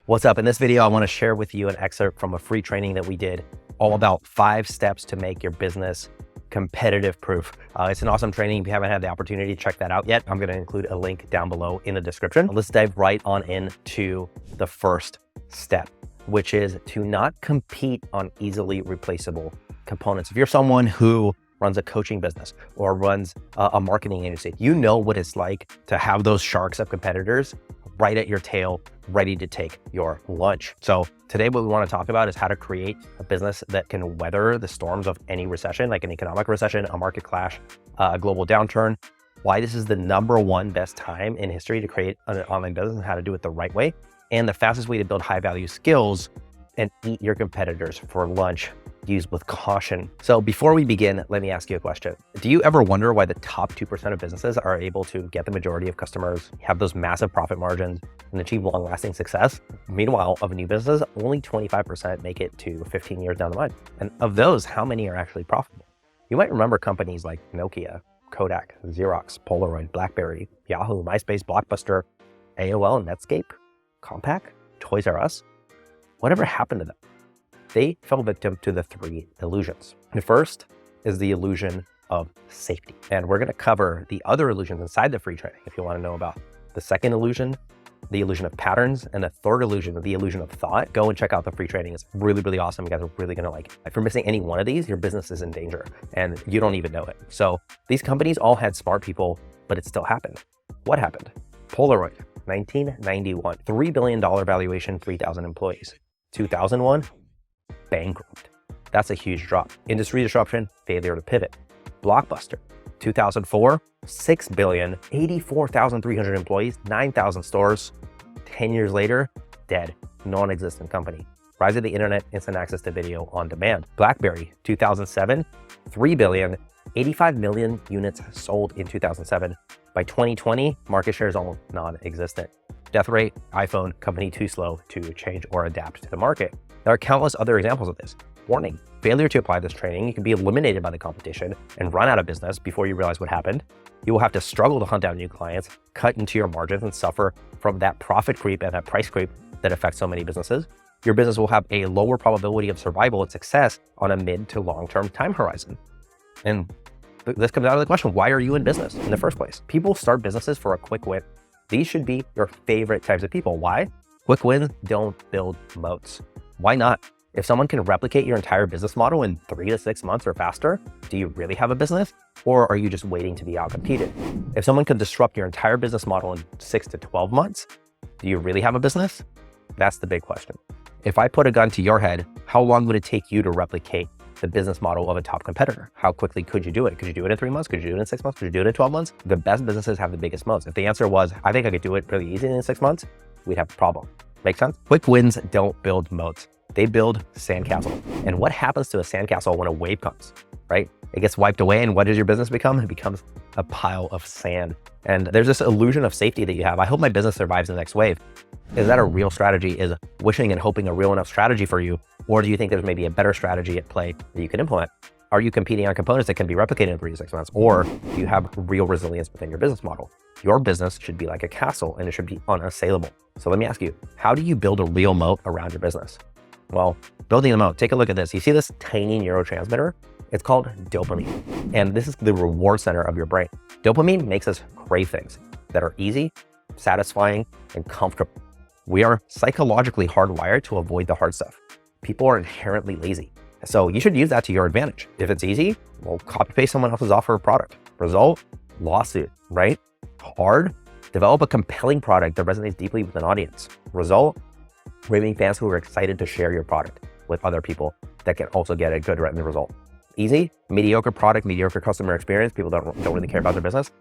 What's up? In this video, I want to share with you an excerpt from a free training that we did all about 5 steps to make your business competitive proof. It's an awesome training. If you haven't had the opportunity to check that out yet, I'm going to include a link down below in the description. Let's dive right on into the first step, which is to not compete on easily replaceable components. If you're someone who runs a coaching business or runs a marketing agency, you know what it's like to have those sharks of competitors right at your tail, ready to take your lunch. So today what we want to talk about is how to create a business that can weather the storms of any recession, like an economic recession, a market crash, a global downturn, why this is the #1 best time in history to create an online business and how to do it the right way, and the fastest way to build high value skills and eat your competitors for lunch, used with caution. So before we begin, let me ask you a question. Do you ever wonder why the top 2% of businesses are able to get the majority of customers, have those massive profit margins, and achieve long-lasting success? Meanwhile, of new businesses, only 25% make it to 15 years down the line. And of those, how many are actually profitable? You might remember companies like Nokia, Kodak, Xerox, Polaroid, Blackberry, Yahoo, MySpace, Blockbuster, AOL, Netscape, Compaq, Toys R Us. Whatever happened to them? They fell victim to the 3 illusions. The first is the illusion of safety. And we're going to cover the other illusions inside the free training if you want to know about the second illusion, the illusion of patterns, and the third illusion, the illusion of thought. Go and check out the free training. It's really, really awesome. You guys are really going to like it. If you're missing any one of these, your business is in danger and you don't even know it. So these companies all had smart people, but it still happened. What happened? Polaroid, 1991, $3 billion valuation, 3,000 employees. 2001, bankrupt. That's a huge drop. Industry disruption, failure to pivot. Blockbuster, 2004, $6 billion, 84,300 employees, 9,000 stores. 10 years later, dead, non-existent company. Rise of the internet, instant access to video on demand. Blackberry, 2007, $3 billion, 85 million units sold in 2007. By 2020, market share is almost non-existent. Death rate, iPhone, company too slow to change or adapt to the market. There are countless other examples of this. Warning, failure to apply this training, you can be eliminated by the competition and run out of business before you realize what happened. You will have to struggle to hunt down new clients, cut into your margins, and suffer from that profit creep and that price creep that affects so many businesses. Your business will have a lower probability of survival and success on a mid to long-term time horizon. And this comes out of the question, why are you in business in the first place? People start businesses for a quick win. These should be your favorite types of people. Why? Quick wins don't build moats. Why not? If someone can replicate your entire business model in 3 to 6 months or faster, do you really have a business? Or are you just waiting to be outcompeted? If someone can disrupt your entire business model in 6 to 12 months, do you really have a business? That's the big question. If I put a gun to your head, how long would it take you to replicate the business model of a top competitor? How quickly could you do it? Could you do it in 3 months? Could you do it in 6 months? Could you do it in 12 months? The best businesses have the biggest moats. If the answer was, I think I could do it really easy in 6 months, we'd have a problem. Make sense? Quick wins don't build moats. They build sandcastles. And what happens to a sandcastle when a wave comes, right? It gets wiped away, and what does your business become? It becomes a pile of sand. And there's this illusion of safety that you have. I hope my business survives the next wave. Is that a real strategy? Is wishing and hoping a real enough strategy for you? Or do you think there's maybe a better strategy at play that you can implement? Are you competing on components that can be replicated in 3 to 6 months? Or do you have real resilience within your business model? Your business should be like a castle and it should be unassailable. So let me ask you, how do you build a real moat around your business? Well, building the moat, take a look at this. You see this tiny neurotransmitter? It's called dopamine. And this is the reward center of your brain. Dopamine makes us crave things that are easy, satisfying, and comfortable. We are psychologically hardwired to avoid the hard stuff. People are inherently lazy. So you should use that to your advantage. If it's easy, well, copy paste someone else's offer or product. Result, lawsuit, right? Hard, develop a compelling product that resonates deeply with an audience. Result, raving fans who are excited to share your product with other people that can also get a good written result. Easy, mediocre product, mediocre customer experience. People don't really care about their business.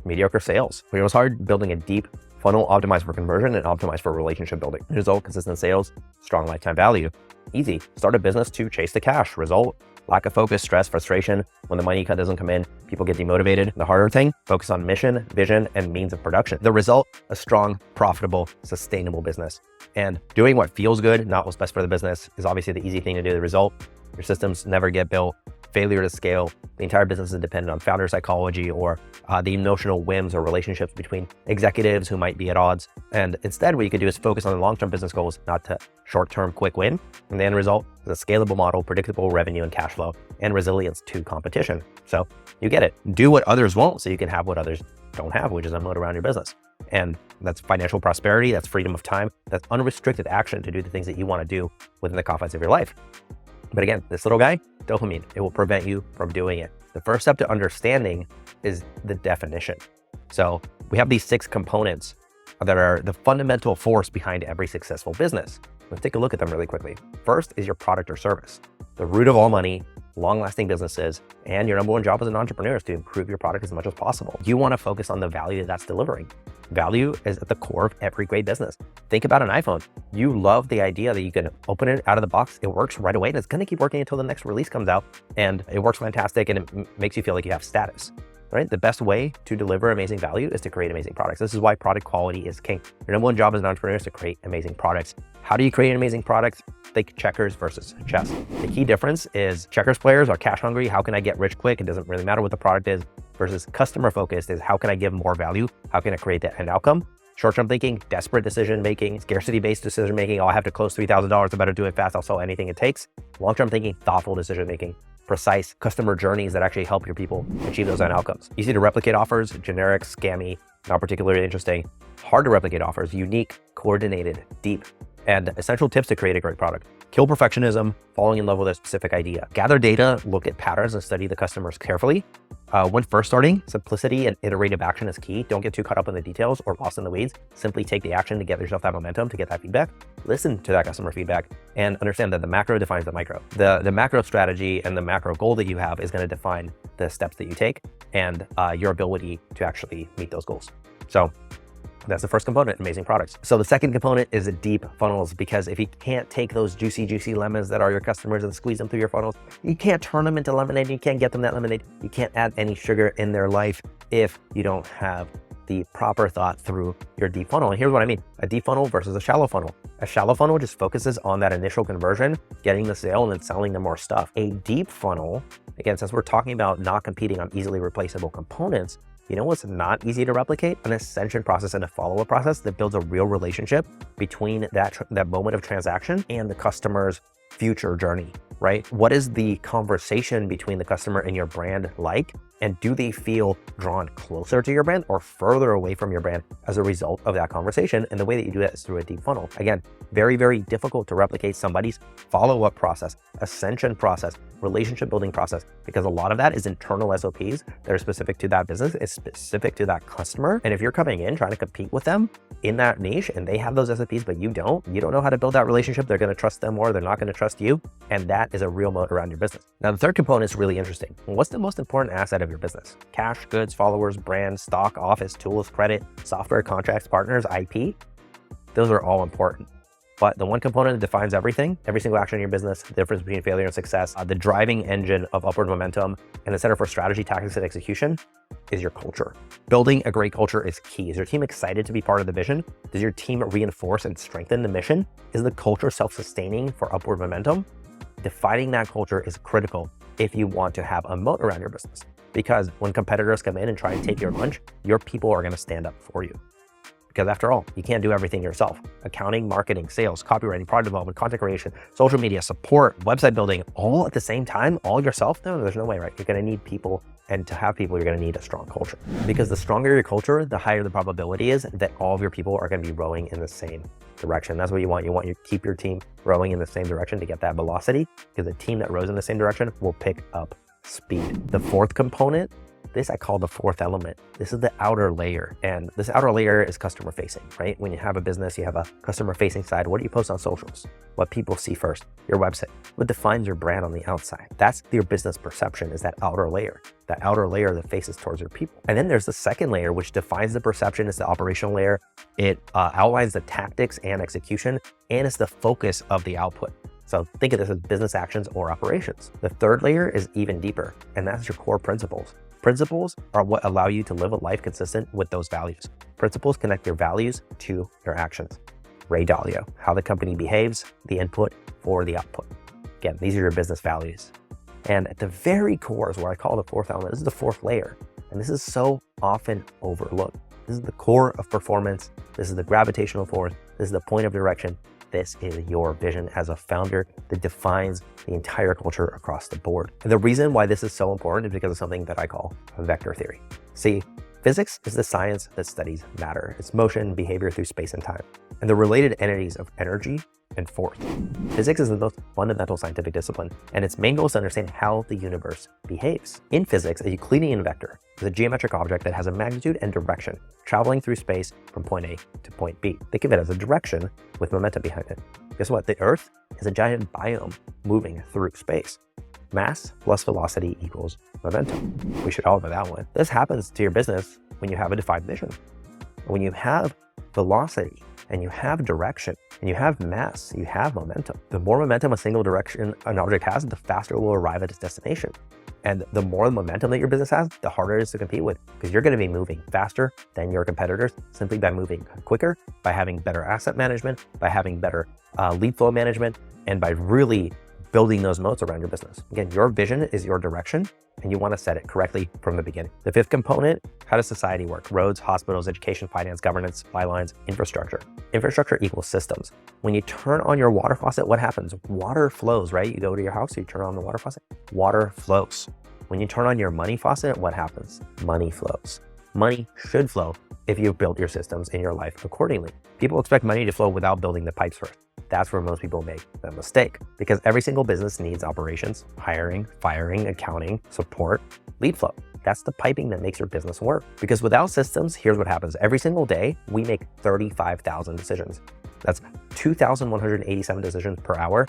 Mediocre sales. It was hard building a deep funnel optimized for conversion and optimized for relationship building. Result, consistent sales, strong lifetime value. Easy, start a business to chase the cash. Result, lack of focus, stress, frustration. When the money doesn't come in, people get demotivated. The harder thing, focus on mission, vision, and means of production. The result, a strong, profitable, sustainable business. And doing what feels good, not what's best for the business, is obviously the easy thing to do. The result, your systems never get built failure to scale. The entire business is dependent on founder psychology or the emotional whims or relationships between executives who might be at odds. And instead, what you can do is focus on the long-term business goals, not to short-term quick win. And the end result is a scalable model, predictable revenue and cash flow, and resilience to competition. So you get it. Do what others won't so you can have what others don't have, which is a moat around your business. And that's financial prosperity, that's freedom of time, that's unrestricted action to do the things that you want to do within the confines of your life. But again, this little guy, dopamine, it will prevent you from doing it. The first step to understanding is the definition. So we have these 6 components that are the fundamental force behind every successful business. Let's take a look at them really quickly. First is your product or service. The root of all money, long-lasting businesses, and your number one job as an entrepreneur is to improve your product as much as possible. You want to focus on the value that that's delivering. Value is at the core of every great business. Think about an iPhone. You love the idea that you can open it out of the box, it works right away, and it's going to keep working until the next release comes out, and it works fantastic, and it makes you feel like you have status. Right? The best way to deliver amazing value is to create amazing products. This is why product quality is king. Your number one job as an entrepreneur is to create amazing products. How do you create amazing products? Think checkers versus chess. The key difference is checkers players are cash hungry. How can I get rich quick? It doesn't really matter what the product is. Versus customer focused is how can I give more value? How can I create that end outcome? Short-term thinking, desperate decision-making, scarcity-based decision-making. Oh, I have to close $3,000. I better do it fast. I'll sell anything it takes. Long-term thinking, thoughtful decision-making, precise customer journeys that actually help your people achieve those end outcomes. Easy to replicate offers, generic, scammy, not particularly interesting. Hard to replicate offers, unique, coordinated, deep, and essential tips to create a great product. Kill perfectionism, falling in love with a specific idea. Gather data, look at patterns, and study the customers carefully. When first starting, simplicity and iterative action is key. Don't get too caught up in the details or lost in the weeds. Simply take the action to get yourself that momentum, to get that feedback. Listen to that customer feedback and understand that the macro defines the micro. The macro strategy and the macro goal that you have is going to define the steps that you take and your ability to actually meet those goals. So that's the first component, amazing products. So the second component is deep funnels, because if you can't take those juicy lemons that are your customers and squeeze them through your funnels, you can't turn them into lemonade. You can't get them that lemonade. You can't add any sugar in their life if you don't have the proper thought through your deep funnel. And here's what I mean. A deep funnel versus a shallow funnel. A shallow funnel just focuses on that initial conversion, getting the sale, and then selling them more stuff. A deep funnel, again, since we're talking about not competing on easily replaceable components, you know what's not easy to replicate? An ascension process and a follow-up process that builds a real relationship between that moment of transaction and the customer's future journey, right? What is the conversation between the customer and your brand like? And do they feel drawn closer to your brand or further away from your brand as a result of that conversation? And the way that you do that is through a deep funnel. Again, very, very difficult to replicate somebody's follow-up process, ascension process, relationship building process, because a lot of that is internal SOPs that are specific to that business, is specific to that customer. And if you're coming in trying to compete with them in that niche and they have those SOPs, but you don't know how to build that relationship, they're going to trust them more, they're not going to trust you. And that is a real moat around your business. Now, the third component is really interesting. What's the most important asset of your business? Cash, goods, followers, brand, stock, office, tools, credit, software, contracts, partners, IP. Those are all important. But the one component that defines everything, every single action in your business, the difference between failure and success, the driving engine of upward momentum, and the center for strategy, tactics, and execution is your culture. Building a great culture is key. Is your team excited to be part of the vision? Does your team reinforce and strengthen the mission? Is the culture self-sustaining for upward momentum? Defining that culture is critical if you want to have a moat around your business. Because when competitors come in and try and take your lunch, your people are going to stand up for you. Because after all, you can't do everything yourself. Accounting, marketing, sales, copywriting, product development, content creation, social media, support, website building, all at the same time, all yourself? No, there's no way, right? You're going to need people, and to have people, you're going to need a strong culture. Because the stronger your culture, the higher the probability is that all of your people are going to be rowing in the same direction. That's what you want. You want to keep your team rowing in the same direction to get that velocity, because a team that rows in the same direction will pick up speed. The fourth component, this I call the fourth element. This is the outer layer. And this outer layer is customer facing, right? When you have a business, you have a customer facing side. What do you post on socials? What people see first? Your website. What defines your brand on the outside? That's your business perception, is that outer layer. That outer layer that faces towards your people. And then there's the second layer, which defines the perception. It's the operational layer. It outlines the tactics and execution, and it's the focus of the output. So think of this as business actions or operations. The third layer is even deeper, and that's your core principles. Principles are what allow you to live a life consistent with those values. Principles connect your values to your actions. Ray Dalio, how the company behaves, the input for the output. Again, these are your business values. And at the very core is where I call the fourth element. This is the fourth layer. And this is so often overlooked. This is the core of performance. This is the gravitational force. This is the point of direction. This is your vision as a founder that defines the entire culture across the board. And the reason why this is so important is because of something that I call vector theory. See, physics is the science that studies matter. It's motion, behavior through space and time, and the related entities of energy and force. Physics is the most fundamental scientific discipline, and its main goal is to understand how the universe behaves. In physics, a Euclidean vector is a geometric object that has a magnitude and direction, traveling through space from point A to point B. Think of it as a direction with momentum behind it. Guess what? The Earth is a giant biome moving through space. Mass plus velocity equals momentum. We should all know that one. This happens to your business when you have a defined vision. When you have velocity, and you have direction, and you have mass, you have momentum. The more momentum a single direction an object has, the faster it will arrive at its destination. And the more momentum that your business has, the harder it is to compete with, because you're going to be moving faster than your competitors simply by moving quicker, by having better asset management, by having better lead flow management, and by really building those moats around your business. Again, your vision is your direction, and you want to set it correctly from the beginning. The fifth component, how does society work? Roads, hospitals, education, finance, governance, supply lines, infrastructure. Infrastructure equals systems. When you turn on your water faucet, what happens? Water flows, right? You go to your house, you turn on the water faucet, water flows. When you turn on your money faucet, what happens? Money flows. Money should flow if you've built your systems in your life accordingly. People expect money to flow without building the pipes first. That's where most people make the mistake, because every single business needs operations, hiring, firing, accounting, support, lead flow. That's the piping that makes your business work. Because without systems, here's what happens. Every single day, we make 35,000 decisions. That's 2,187 decisions per hour.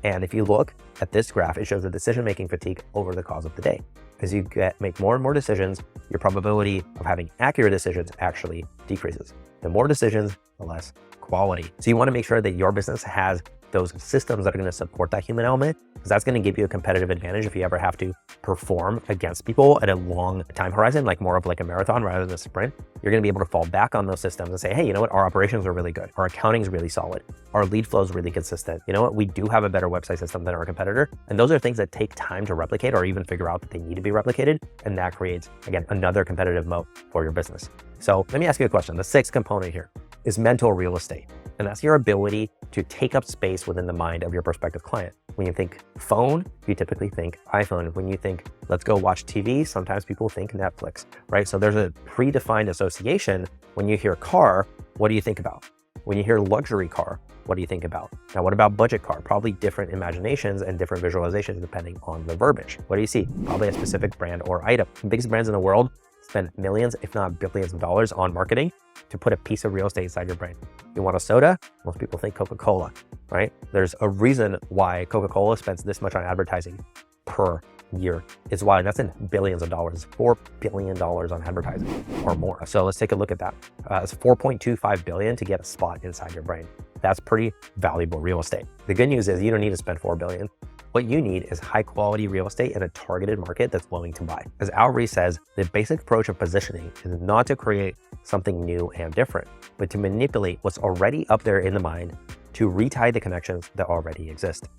And if you look at this graph, it shows the decision-making fatigue over the course of the day. As you make more and more decisions, your probability of having accurate decisions actually decreases. The more decisions, the less quality. So you want to make sure that your business has those systems that are going to support that human element, because that's going to give you a competitive advantage if you ever have to perform against people at a long time horizon, like more of like a marathon rather than a sprint. You're going to be able to fall back on those systems and say, hey, you know what? Our operations are really good. Our accounting is really solid. Our lead flow is really consistent. You know what? We do have a better website system than our competitor. And those are things that take time to replicate or even figure out that they need to be replicated. And that creates, again, another competitive moat for your business. So let me ask you a question. The sixth component here is mental real estate. And that's your ability to take up space within the mind of your prospective client. When you think phone, you typically think iPhone. When you think, let's go watch TV, sometimes people think Netflix, right? So there's a predefined association. When you hear car, what do you think about? When you hear luxury car, what do you think about? Now, what about budget car? Probably different imaginations and different visualizations depending on the verbiage. What do you see? Probably a specific brand or item. The biggest brands in the world spend millions, if not billions of dollars on marketing to put a piece of real estate inside your brain. You want a soda? Most people think Coca-Cola, right? There's a reason why Coca-Cola spends this much on advertising per year. It's why that's in billions of dollars, $4 billion on advertising or more. So let's take a look at that. It's $4.25 billion to get a spot inside your brain. That's pretty valuable real estate. The good news is you don't need to spend $4 billion. What you need is high quality real estate in a targeted market that's willing to buy. As Al Ries says, the basic approach of positioning is not to create something new and different, but to manipulate what's already up there in the mind to retie the connections that already exist.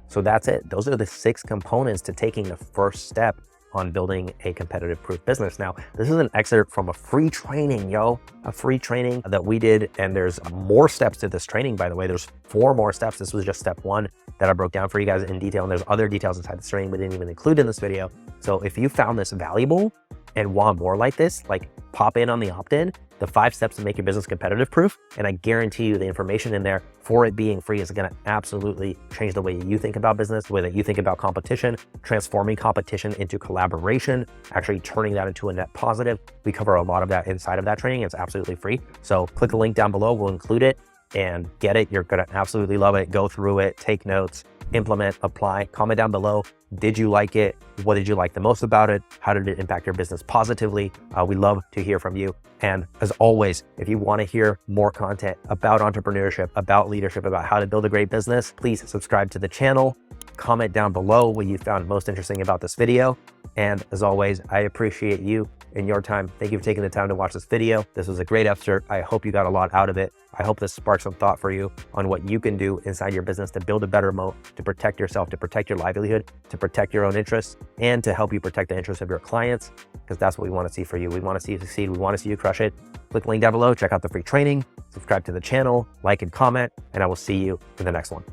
So that's it. Those are the 6 components to taking the first step on building a competitive proof business. Now, this is an excerpt from a free training, a free training that we did. And there's more steps to this training, by the way. There's 4 more steps. This was just step 1 that I broke down for you guys in detail. And there's other details inside this training we didn't even include in this video. So if you found this valuable and want more like this, like pop in on the opt-in, the 5 steps to make your business competitive proof. And I guarantee you the information in there for it being free is going to absolutely change the way you think about business, the way that you think about competition, transforming competition into collaboration, actually turning that into a net positive. We cover a lot of that inside of that training. It's absolutely free. So click the link down below. We'll include it and get it. You're going to absolutely love it. Go through it, take notes, implement, apply, comment down below. Did you like it? What did you like the most about it? How did it impact your business positively? We love to hear from you. And as always, if you want to hear more content about entrepreneurship, about leadership, about how to build a great business, please subscribe to the channel. comment down below what you found most interesting about this video. And as always, I appreciate you and your time. Thank you for taking the time to watch this video. This was a great excerpt. I hope you got a lot out of it. I hope this sparks some thought for you on what you can do inside your business to build a better moat, to protect yourself, to protect your livelihood, to protect your own interests, and to help you protect the interests of your clients, because that's what we want to see for you. We want to see you succeed. We want to see you crush it. Click the link down below, check out the free training, subscribe to the channel, like and comment, and I will see you in the next one.